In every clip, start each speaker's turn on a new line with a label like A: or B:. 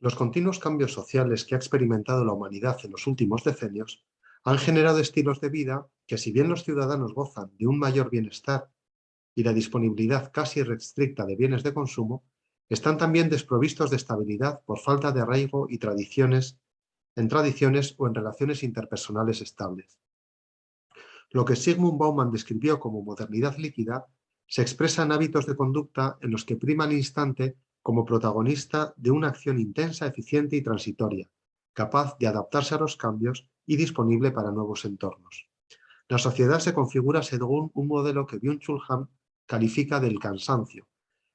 A: Los continuos cambios sociales que ha experimentado la humanidad en los últimos decenios han generado estilos de vida que, si bien los ciudadanos gozan de un mayor bienestar y la disponibilidad casi irrestricta de bienes de consumo, están también desprovistos de estabilidad por falta de arraigo y en tradiciones o en relaciones interpersonales estables. Lo que Zygmunt Bauman describió como modernidad líquida se expresa en hábitos de conducta en los que prima el instante como protagonista de una acción intensa, eficiente y transitoria, capaz de adaptarse a los cambios y disponible para nuevos entornos. La sociedad se configura según un modelo que Byung-Chul Han califica del cansancio,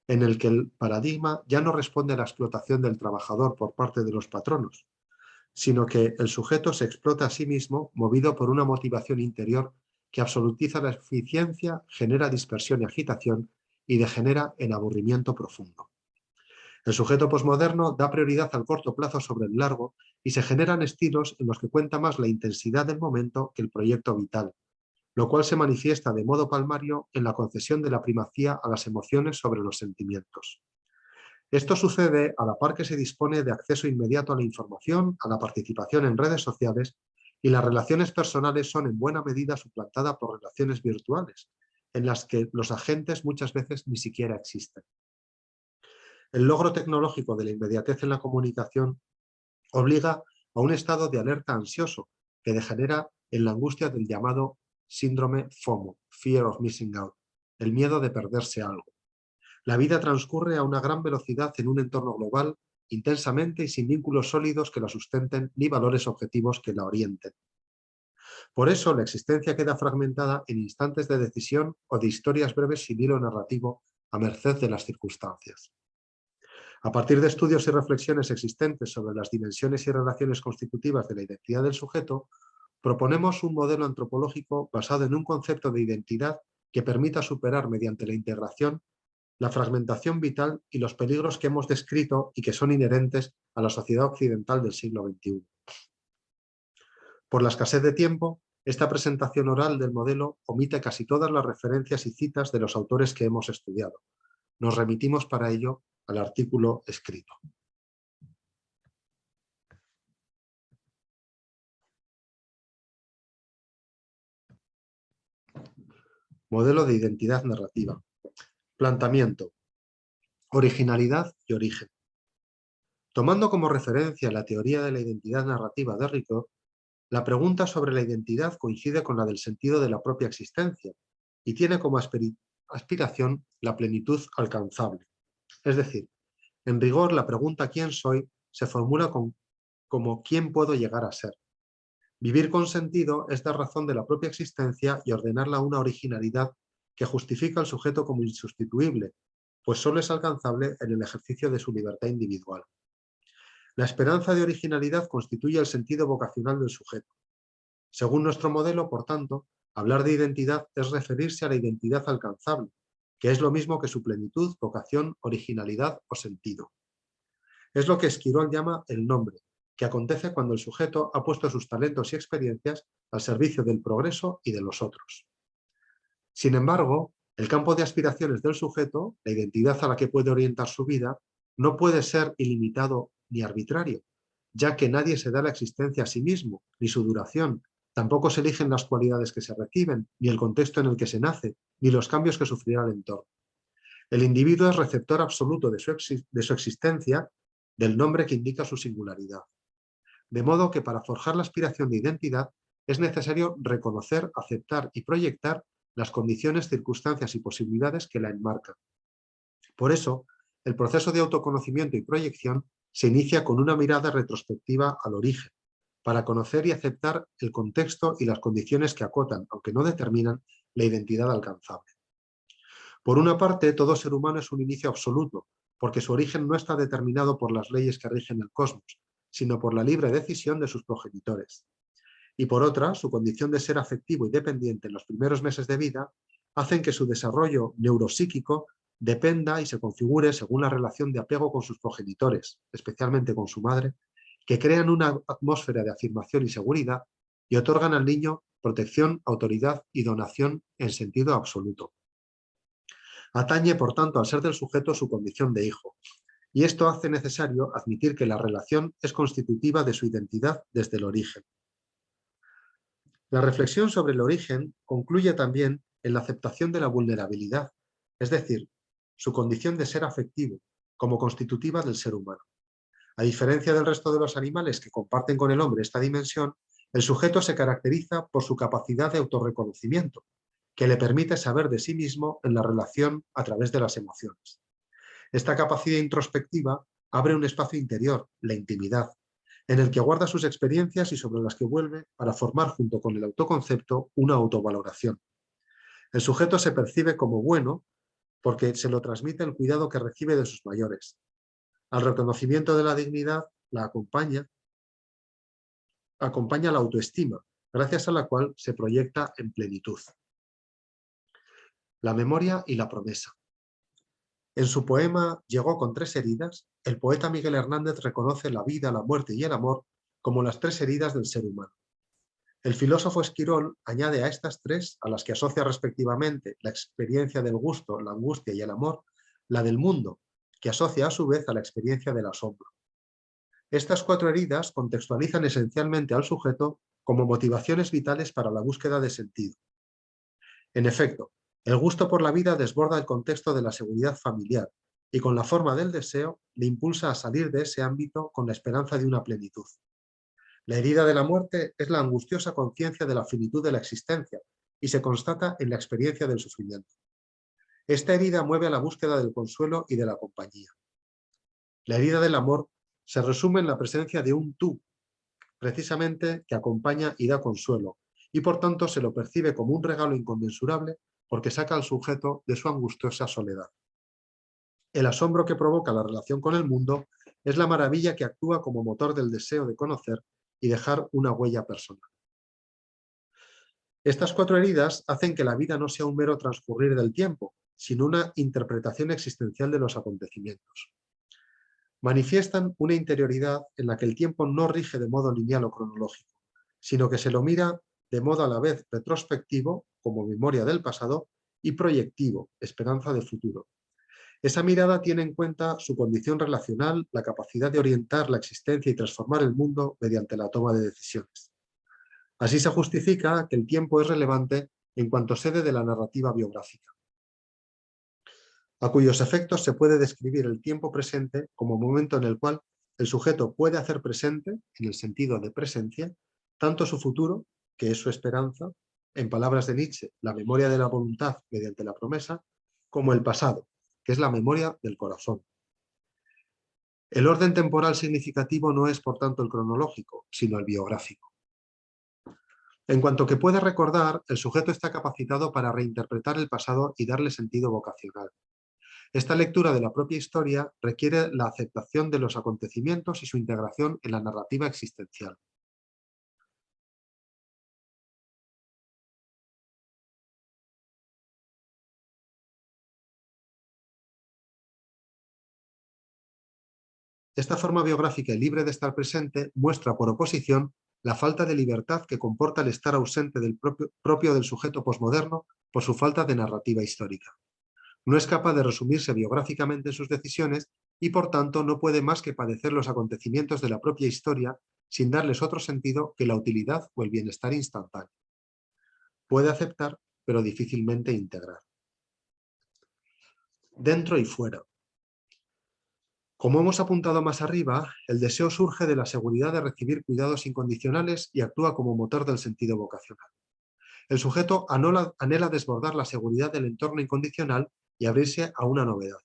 A: en el que el paradigma ya no responde a la explotación del trabajador por parte de los patronos, sino que el sujeto se explota a sí mismo movido por una motivación interior que absolutiza la eficiencia, genera dispersión y agitación y degenera en aburrimiento profundo. El sujeto posmoderno da prioridad al corto plazo sobre el largo y se generan estilos en los que cuenta más la intensidad del momento que el proyecto vital, lo cual se manifiesta de modo palmario en la concesión de la primacía a las emociones sobre los sentimientos. Esto sucede a la par que se dispone de acceso inmediato a la información, a la participación en redes sociales, y las relaciones personales son en buena medida suplantadas por relaciones virtuales, en las que los agentes muchas veces ni siquiera existen. El logro tecnológico de la inmediatez en la comunicación obliga a un estado de alerta ansioso que degenera en la angustia del llamado síndrome FOMO, Fear of Missing Out, el miedo de perderse algo. La vida transcurre a una gran velocidad en un entorno global, intensamente y sin vínculos sólidos que la sustenten ni valores objetivos que la orienten. Por eso, la existencia queda fragmentada en instantes de decisión o de historias breves sin hilo narrativo a merced de las circunstancias. A partir de estudios y reflexiones existentes sobre las dimensiones y relaciones constitutivas de la identidad del sujeto, proponemos un modelo antropológico basado en un concepto de identidad que permita superar mediante la integración la fragmentación vital y los peligros que hemos descrito y que son inherentes a la sociedad occidental del siglo XXI. Por la escasez de tiempo, esta presentación oral del modelo omite casi todas las referencias y citas de los autores que hemos estudiado. Nos remitimos para ello al artículo escrito. Modelo de identidad narrativa. Planteamiento. Originalidad y origen. Tomando como referencia la teoría de la identidad narrativa de Ricoeur, la pregunta sobre la identidad coincide con la del sentido de la propia existencia y tiene como aspiración la plenitud alcanzable. Es decir, en rigor, la pregunta ¿quién soy? Se formula como ¿quién puedo llegar a ser? Vivir con sentido es dar razón de la propia existencia y ordenarla a una originalidad que justifica al sujeto como insustituible, pues solo es alcanzable en el ejercicio de su libertad individual. La esperanza de originalidad constituye el sentido vocacional del sujeto. Según nuestro modelo, por tanto, hablar de identidad es referirse a la identidad alcanzable, que es lo mismo que su plenitud, vocación, originalidad o sentido. Es lo que Esquirol llama el nombre, que acontece cuando el sujeto ha puesto sus talentos y experiencias al servicio del progreso y de los otros. Sin embargo, el campo de aspiraciones del sujeto, la identidad a la que puede orientar su vida, no puede ser ilimitado ni arbitrario, ya que nadie se da la existencia a sí mismo, ni su duración. Tampoco se eligen las cualidades que se reciben, ni el contexto en el que se nace, ni los cambios que sufrirá el entorno. El individuo es receptor absoluto de su existencia, del nombre que indica su singularidad. De modo que para forjar la aspiración de identidad es necesario reconocer, aceptar y proyectar las condiciones, circunstancias y posibilidades que la enmarcan. Por eso, el proceso de autoconocimiento y proyección se inicia con una mirada retrospectiva al origen, para conocer y aceptar el contexto y las condiciones que acotan, aunque no determinan, la identidad alcanzable. Por una parte, todo ser humano es un inicio absoluto, porque su origen no está determinado por las leyes que rigen el cosmos, sino por la libre decisión de sus progenitores. Y por otra, su condición de ser afectivo y dependiente en los primeros meses de vida hacen que su desarrollo neuropsíquico dependa y se configure según la relación de apego con sus progenitores, especialmente con su madre, que crean una atmósfera de afirmación y seguridad y otorgan al niño protección, autoridad y donación en sentido absoluto. Atañe, por tanto, al ser del sujeto su condición de hijo. y esto hace necesario admitir que la relación es constitutiva de su identidad desde el origen. La reflexión sobre el origen concluye también en la aceptación de la vulnerabilidad, es decir, su condición de ser afectivo, como constitutiva del ser humano. A diferencia del resto de los animales que comparten con el hombre esta dimensión, el sujeto se caracteriza por su capacidad de autorreconocimiento, que le permite saber de sí mismo en la relación a través de las emociones. Esta capacidad introspectiva abre un espacio interior, la intimidad, en el que guarda sus experiencias y sobre las que vuelve para formar junto con el autoconcepto una autovaloración. El sujeto se percibe como bueno porque se lo transmite el cuidado que recibe de sus mayores. Al reconocimiento de la dignidad la acompaña la autoestima, gracias a la cual se proyecta en plenitud. La memoria y la promesa. En su poema Llegó con 3 heridas, el poeta Miguel Hernández reconoce la vida, la muerte y el amor como las 3 heridas del ser humano. El filósofo Esquirol añade a estas 3, a las que asocia respectivamente la experiencia del gusto, la angustia y el amor, la del mundo, que asocia a su vez a la experiencia del asombro. Estas 4 heridas contextualizan esencialmente al sujeto como motivaciones vitales para la búsqueda de sentido. En efecto, el gusto por la vida desborda el contexto de la seguridad familiar y con la forma del deseo le impulsa a salir de ese ámbito con la esperanza de una plenitud. La herida de la muerte es la angustiosa conciencia de la finitud de la existencia y se constata en la experiencia del sufrimiento. Esta herida mueve a la búsqueda del consuelo y de la compañía. La herida del amor se resume en la presencia de un tú, precisamente que acompaña y da consuelo, y por tanto se lo percibe como un regalo inconmensurable porque saca al sujeto de su angustiosa soledad. El asombro que provoca la relación con el mundo es la maravilla que actúa como motor del deseo de conocer y dejar una huella personal. Estas 4 heridas hacen que la vida no sea un mero transcurrir del tiempo, sino una interpretación existencial de los acontecimientos. Manifiestan una interioridad en la que el tiempo no rige de modo lineal o cronológico, sino que se lo mira de modo a la vez retrospectivo, como memoria del pasado, y proyectivo, esperanza de futuro. Esa mirada tiene en cuenta su condición relacional, la capacidad de orientar la existencia y transformar el mundo mediante la toma de decisiones. Así se justifica que el tiempo es relevante en cuanto sede de la narrativa biográfica, a cuyos efectos se puede describir el tiempo presente como momento en el cual el sujeto puede hacer presente, en el sentido de presencia, tanto su futuro, que es su esperanza, en palabras de Nietzsche, la memoria de la voluntad mediante la promesa, como el pasado, que es la memoria del corazón. El orden temporal significativo no es, por tanto, el cronológico, sino el biográfico. En cuanto que puede recordar, el sujeto está capacitado para reinterpretar el pasado y darle sentido vocacional. Esta lectura de la propia historia requiere la aceptación de los acontecimientos y su integración en la narrativa existencial. Esta forma biográfica y libre de estar presente muestra, por oposición, la falta de libertad que comporta el estar ausente del propio del sujeto posmoderno por su falta de narrativa histórica. No es capaz de resumirse biográficamente en sus decisiones y, por tanto, no puede más que padecer los acontecimientos de la propia historia sin darles otro sentido que la utilidad o el bienestar instantáneo. Puede aceptar, pero difícilmente integrar. Dentro y fuera. Como hemos apuntado más arriba, el deseo surge de la seguridad de recibir cuidados incondicionales y actúa como motor del sentido vocacional. El sujeto anhela desbordar la seguridad del entorno incondicional y abrirse a una novedad.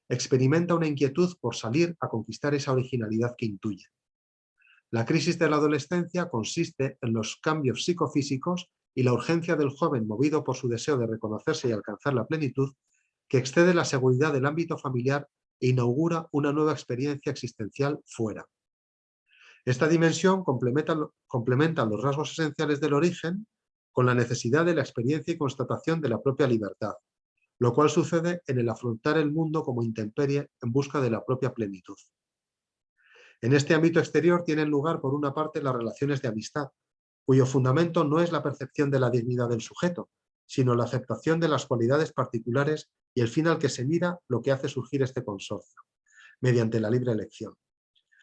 A: Experimenta una inquietud por salir a conquistar esa originalidad que intuye. La crisis de la adolescencia consiste en los cambios psicofísicos y la urgencia del joven movido por su deseo de reconocerse y alcanzar la plenitud, que excede la seguridad del ámbito familiar e inaugura una nueva experiencia existencial fuera. Esta dimensión complementa los rasgos esenciales del origen con la necesidad de la experiencia y constatación de la propia libertad, lo cual sucede en el afrontar el mundo como intemperie en busca de la propia plenitud. En este ámbito exterior tienen lugar, por una parte, las relaciones de amistad, cuyo fundamento no es la percepción de la dignidad del sujeto, sino la aceptación de las cualidades particulares y el fin al que se mira lo que hace surgir este consorcio. mediante la libre elección.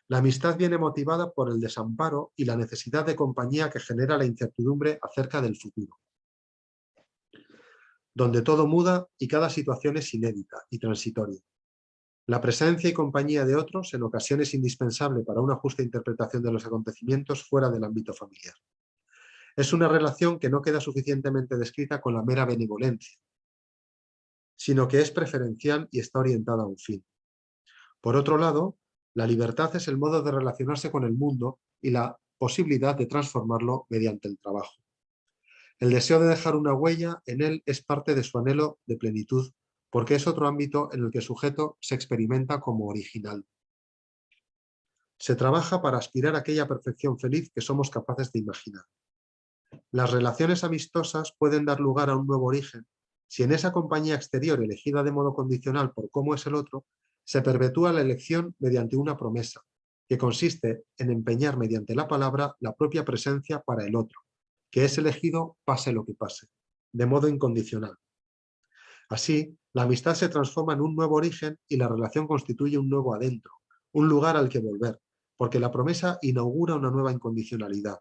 A: La amistad viene motivada por el desamparo y la necesidad de compañía que genera la incertidumbre acerca del futuro, donde todo muda y cada situación es inédita y transitoria. La presencia y compañía de otros en ocasiones es indispensable para una justa interpretación de los acontecimientos fuera del ámbito familiar. Es una relación que no queda suficientemente descrita con la mera benevolencia, sino que es preferencial y está orientada a un fin. Por otro lado, la libertad es el modo de relacionarse con el mundo y la posibilidad de transformarlo mediante el trabajo. El deseo de dejar una huella en él es parte de su anhelo de plenitud, porque es otro ámbito en el que el sujeto se experimenta como original. Se trabaja para aspirar a aquella perfección feliz que somos capaces de imaginar. Las relaciones amistosas pueden dar lugar a un nuevo origen si en esa compañía exterior elegida de modo condicional por cómo es el otro, se perpetúa la elección mediante una promesa, que consiste en empeñar mediante la palabra la propia presencia para el otro, que es elegido pase lo que pase, de modo incondicional. Así, la amistad se transforma en un nuevo origen y la relación constituye un nuevo adentro, un lugar al que volver, porque la promesa inaugura una nueva incondicionalidad.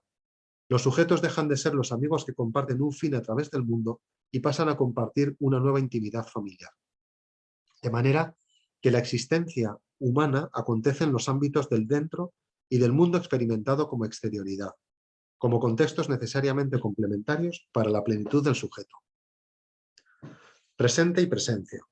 A: Los sujetos dejan de ser los amigos que comparten un fin a través del mundo y pasan a compartir una nueva intimidad familiar. De manera que la existencia humana acontece en los ámbitos del dentro y del mundo experimentado como exterioridad, como contextos necesariamente complementarios para la plenitud del sujeto. Presente y presencia.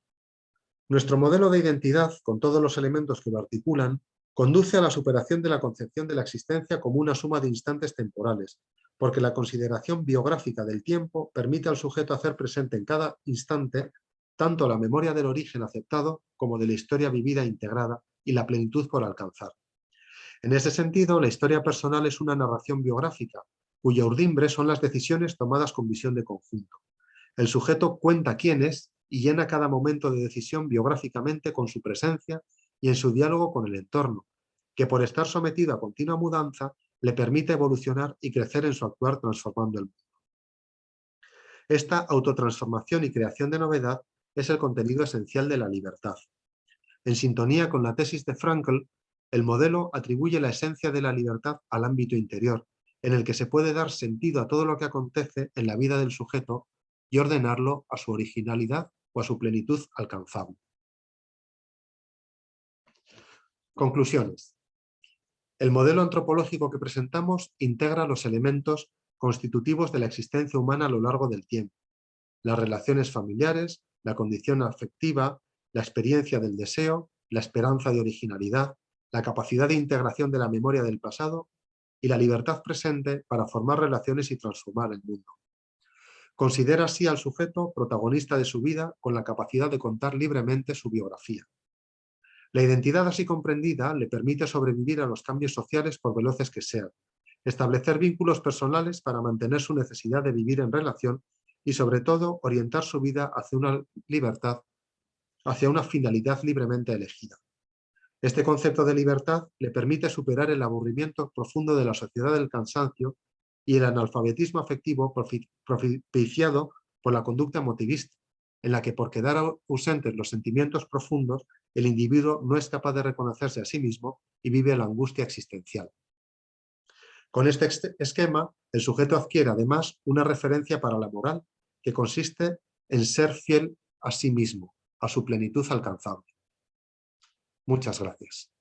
A: Nuestro modelo de identidad, con todos los elementos que lo articulan, conduce a la superación de la concepción de la existencia como una suma de instantes temporales, porque la consideración biográfica del tiempo permite al sujeto hacer presente en cada instante tanto la memoria del origen aceptado como de la historia vivida e integrada y la plenitud por alcanzar. En ese sentido, la historia personal es una narración biográfica, cuya urdimbre son las decisiones tomadas con visión de conjunto. El sujeto cuenta quién es y llena cada momento de decisión biográficamente con su presencia y en su diálogo con el entorno, que por estar sometido a continua mudanza le permite evolucionar y crecer en su actuar transformando el mundo. Esta autotransformación y creación de novedad es el contenido esencial de la libertad. En sintonía con la tesis de Frankl, el modelo atribuye la esencia de la libertad al ámbito interior, en el que se puede dar sentido a todo lo que acontece en la vida del sujeto y ordenarlo a su originalidad o a su plenitud alcanzable. Conclusiones. El modelo antropológico que presentamos integra los elementos constitutivos de la existencia humana a lo largo del tiempo: las relaciones familiares, la condición afectiva, la experiencia del deseo, la esperanza de originalidad, la capacidad de integración de la memoria del pasado y la libertad presente para formar relaciones y transformar el mundo. Considera así al sujeto protagonista de su vida con la capacidad de contar libremente su biografía. La identidad así comprendida le permite sobrevivir a los cambios sociales por veloces que sean, establecer vínculos personales para mantener su necesidad de vivir en relación y, sobre todo, orientar su vida hacia una libertad, hacia una finalidad libremente elegida. Este concepto de libertad le permite superar el aburrimiento profundo de la sociedad del cansancio y el analfabetismo afectivo propiciado por la conducta motivista, en la que por quedar ausentes los sentimientos profundos, el individuo no es capaz de reconocerse a sí mismo y vive la angustia existencial. Con este esquema, el sujeto adquiere además una referencia para la moral, que consiste en ser fiel a sí mismo, a su plenitud alcanzable. Muchas gracias.